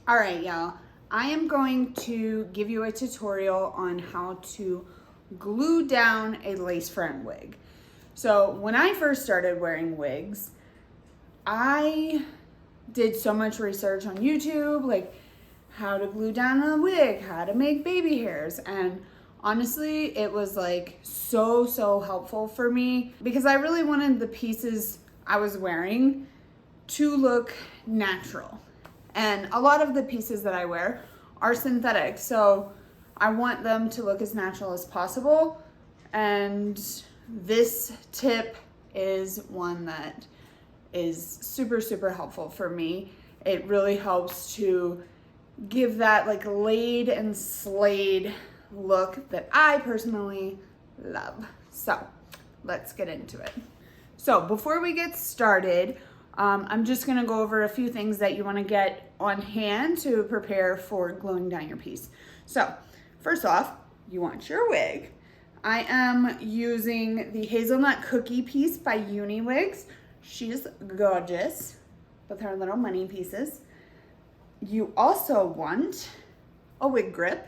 All right, y'all. I am going to give you a tutorial on how to glue down a lace front wig. So when I first started wearing wigs, I did so much research on YouTube, like how to glue down a wig, how to make baby hairs, and honestly, it was like so helpful for me because I really wanted the pieces I was wearing to look natural. And a lot of the pieces that I wear are synthetic, so I want them to look as natural as possible. And this tip is one that is super helpful for me. It really helps to give that like laid and slayed look that I personally love. So let's get into it. So before we get started, I'm just gonna go over a few things that you wanna get on hand to prepare for gluing down your piece. So first off, you want your wig. I am using the Hazelnut Cookie piece by Uniwigs. She's gorgeous with her little money pieces. You also want a wig grip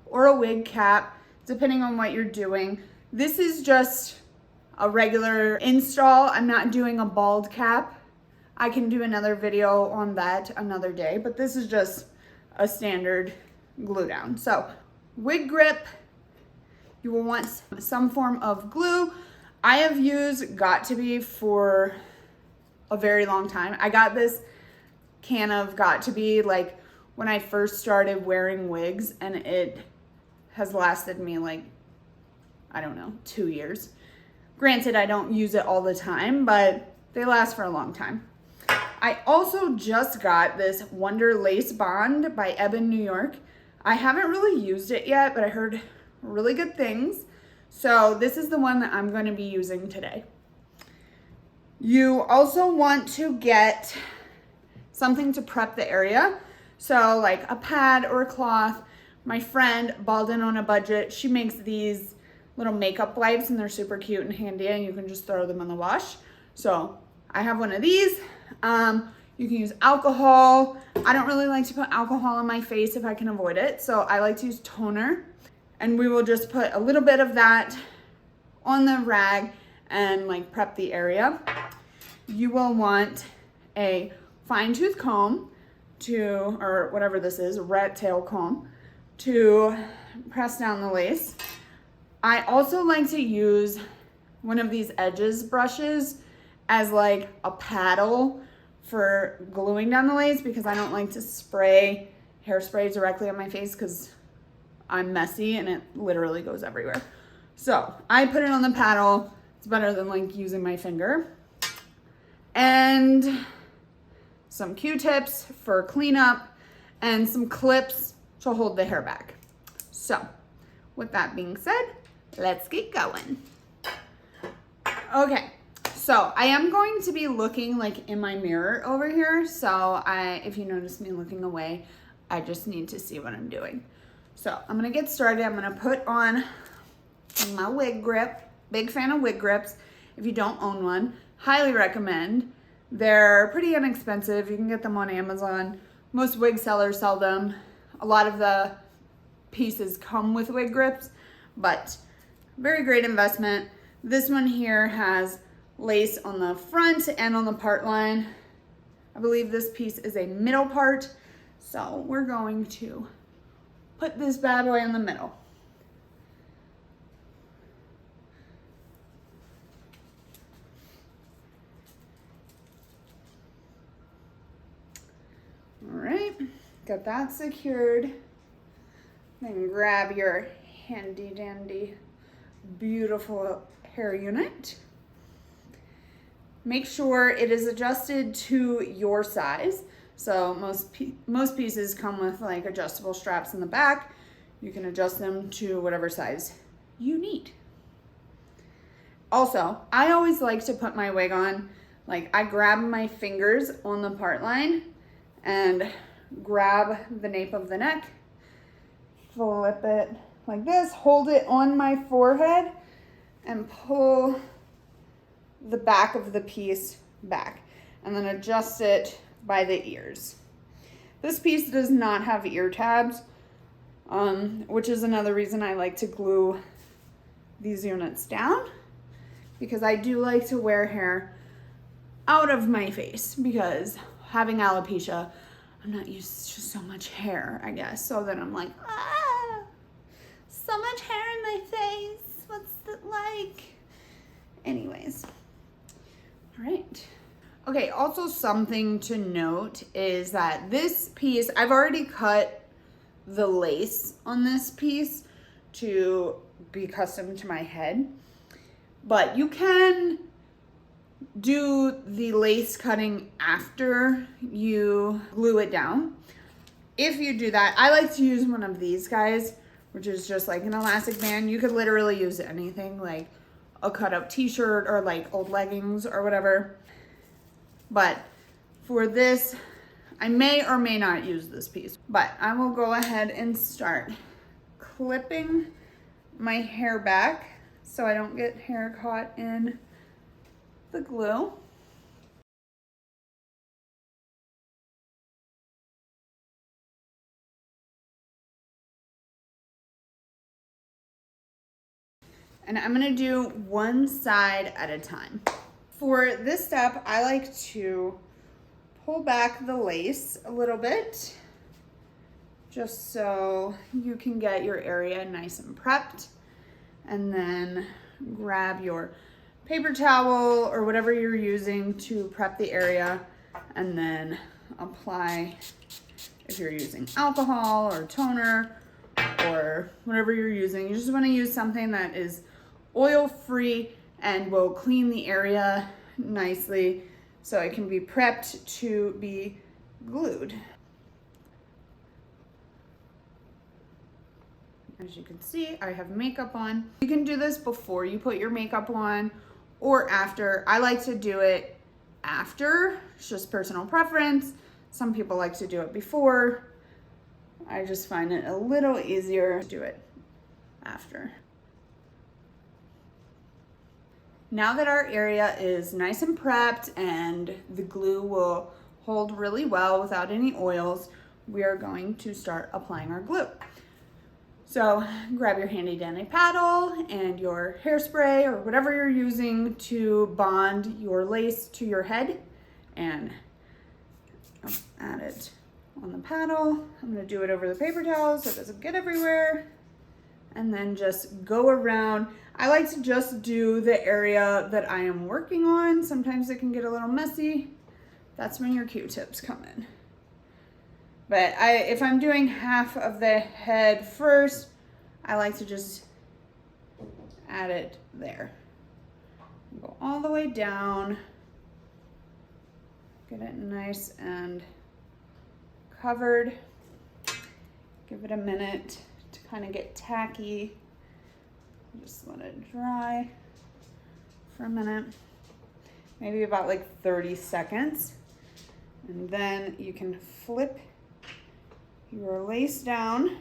or a wig cap, depending on what you're doing. This is just a regular install. I'm not doing a bald cap. I can do another video on that another day, but this is just a standard glue down. So wig grip, you will want some form of glue. I have used Got2b for a very long time. I got this can of Got2b like when I first started wearing wigs, and it has lasted me like, I don't know, 2 years. Granted, I don't use it all the time, but they last for a long time. I also just got this Wonder Lace Bond by Ebin, New York. I haven't really used it yet, but I heard really good things. So this is the one that I'm going to be using today. You also want to get something to prep the area. So like a pad or a cloth. My friend, Balled In on a Budget, she makes these little makeup wipes and they're super cute and handy and you can just throw them in the wash. So I have one of these. You can use alcohol. I don't really like to put alcohol on my face if I can avoid it. So I like to use toner, and we will just put a little bit of that on the rag and like prep the area. You will want a fine tooth comb to, or whatever this is, a rat tail comb, to press down the lace. I also like to use one of these edges brushes as like a paddle for gluing down the lace because I don't like to spray hairspray directly on my face because I'm messy and it literally goes everywhere. So I put it on the paddle. It's better than like using my finger. And some Q-tips for cleanup and some clips to hold the hair back. So with that being said, let's get going. Okay. So I am going to be looking like in my mirror over here. So if you notice me looking away, I just need to see what I'm doing. So I'm gonna get started. I'm gonna put on my wig grip. Big fan of wig grips. If you don't own one, highly recommend. They're pretty inexpensive. You can get them on Amazon. Most wig sellers sell them. A lot of the pieces come with wig grips, but very great investment. This one here has lace on the front and on the part line. I believe this piece is a middle part. So we're going to put this bad boy in the middle. All right, got that secured. Then grab your handy dandy, beautiful hair unit. Make sure it is adjusted to your size. So most pieces come with like adjustable straps in the back. You can adjust them to whatever size you need. Also, I always like to put my wig on, like I grab my fingers on the part line and grab the nape of the neck, flip it like this, hold it on my forehead and pull the back of the piece back and then adjust it by the ears. This piece does not have ear tabs, which is another reason I like to glue these units down, because I do like to wear hair out of my face, because having alopecia, I'm not used to so much hair, I guess. So then I'm like, so much hair in my face. What's it like? Anyways, all right. Okay, also something to note is that this piece, I've already cut the lace on this piece to be custom to my head, but you can do the lace cutting after you glue it down. If you do that, I like to use one of these guys, which is just like an elastic band. You could literally use anything, like a cut up t-shirt or like old leggings or whatever. But for this, I may or may not use this piece, but I will go ahead and start clipping my hair back so I don't get hair caught in the glue. And I'm gonna do one side at a time. For this step, I like to pull back the lace a little bit, just so you can get your area nice and prepped. And then grab your paper towel or whatever you're using to prep the area, and then apply, if you're using alcohol or toner or whatever you're using, you just want to use something that is oil-free and will clean the area nicely so it can be prepped to be glued. As you can see, I have makeup on. You can do this before you put your makeup on or after. I like to do it after. It's just personal preference. Some people like to do it before. I just find it a little easier to do it after. Now that our area is nice and prepped and the glue will hold really well without any oils, we are going to start applying our glue. So grab your handy dandy paddle and your hairspray or whatever you're using to bond your lace to your head, and add it on the paddle. I'm gonna do it over the paper towel so it doesn't get everywhere. And then just go around. I like to just do the area that I am working on. Sometimes it can get a little messy. That's when your Q-tips come in. But if I'm doing half of the head first, I like to just add it there. Go all the way down. Get it nice and covered. Give it a minute to kind of get tacky. Just let it dry for a minute. Maybe about like 30 seconds. And then you can flip your lace down.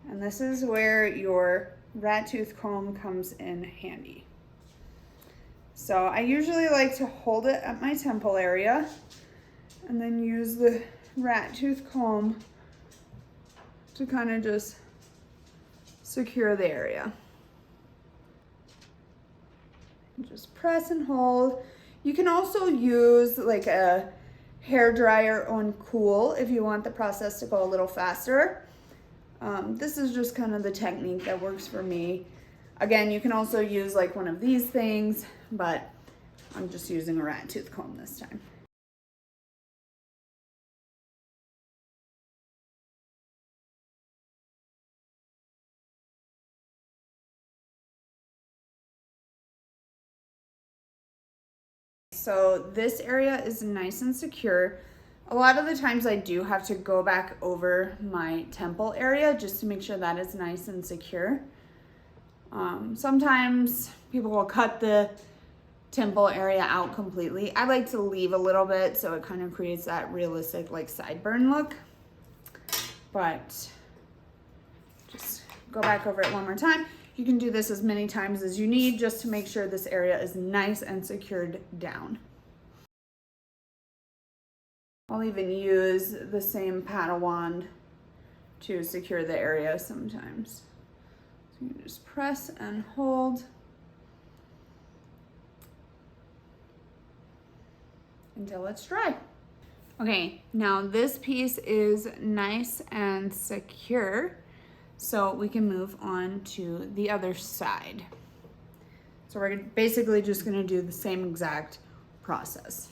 And this is where your rat tooth comb comes in handy. So I usually like to hold it at my temple area and then use the rat tooth comb to kind of just secure the area. Just press and hold. You can also use like a hair dryer on cool if you want the process to go a little faster. This is just kind of the technique that works for me. Again, you can also use like one of these things, but I'm just using a rat tooth comb this time. So this area is nice and secure. A lot of the times I do have to go back over my temple area just to make sure that is nice and secure. Sometimes people will cut the temple area out completely. I like to leave a little bit so it kind of creates that realistic like sideburn look. But just go back over it one more time. You can do this as many times as you need just to make sure this area is nice and secured down. I'll even use the same paddle wand to secure the area sometimes. So you just press and hold until it's dry. Okay, now this piece is nice and secure, so we can move on to the other side. So we're basically just gonna do the same exact process.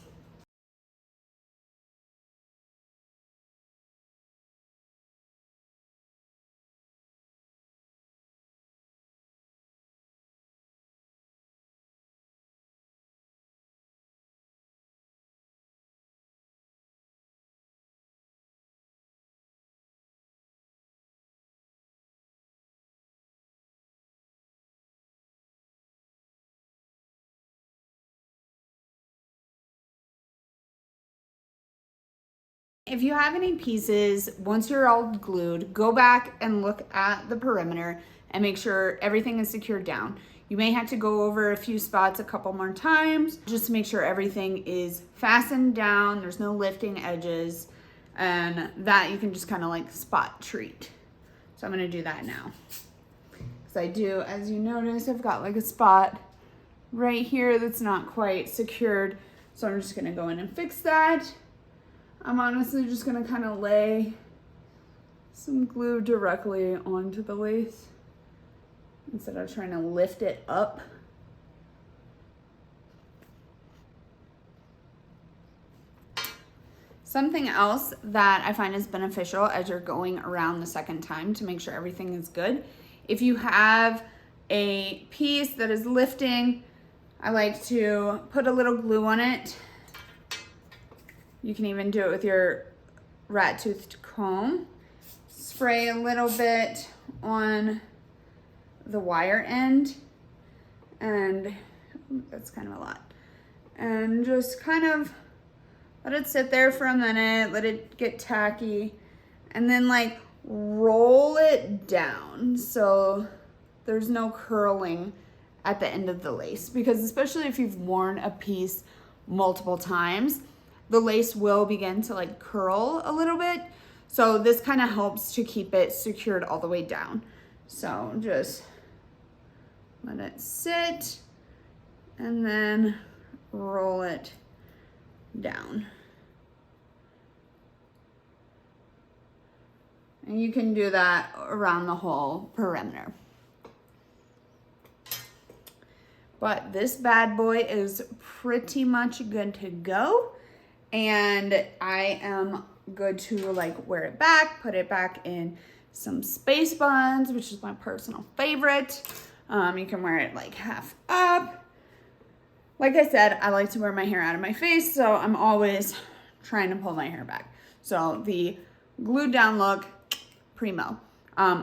If you have any pieces, once you're all glued, go back and look at the perimeter and make sure everything is secured down. You may have to go over a few spots a couple more times just to make sure everything is fastened down, there's no lifting edges, and that you can just kind of like spot treat. So I'm gonna do that now. Because I do, as you notice, I've got like a spot right here that's not quite secured. So I'm just gonna go in and fix that. I'm honestly just gonna kind of lay some glue directly onto the lace instead of trying to lift it up. Something else that I find is beneficial as you're going around the second time to make sure everything is good, if you have a piece that is lifting, I like to put a little glue on it. You can even do it with your rat-toothed comb. Spray a little bit on the wire end, and that's kind of a lot. And just kind of let it sit there for a minute, let it get tacky, and then like roll it down so there's no curling at the end of the lace. Because especially if you've worn a piece multiple times, the lace will begin to like curl a little bit. So this kind of helps to keep it secured all the way down. So just let it sit and then roll it down. And you can do that around the whole perimeter. But this bad boy is pretty much good to go. And I am good to like wear it back, put it back in some space buns, which is my personal favorite. You can wear it like half up. Like I said, I like to wear my hair out of my face, so I'm always trying to pull my hair back. So the glued down look, primo.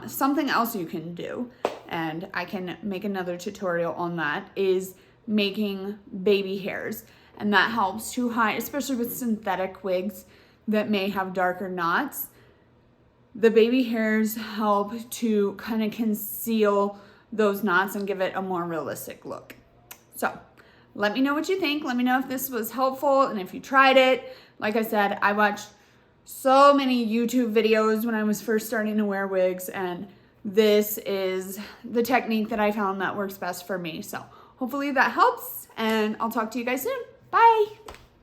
Something else you can do, and I can make another tutorial on that, is making baby hairs. And that helps to hide, especially with synthetic wigs that may have darker knots. The baby hairs help to kind of conceal those knots and give it a more realistic look. So let me know what you think. Let me know if this was helpful and if you tried it. Like I said, I watched so many YouTube videos when I was first starting to wear wigs, and this is the technique that I found that works best for me. So hopefully that helps, and I'll talk to you guys soon. Bye.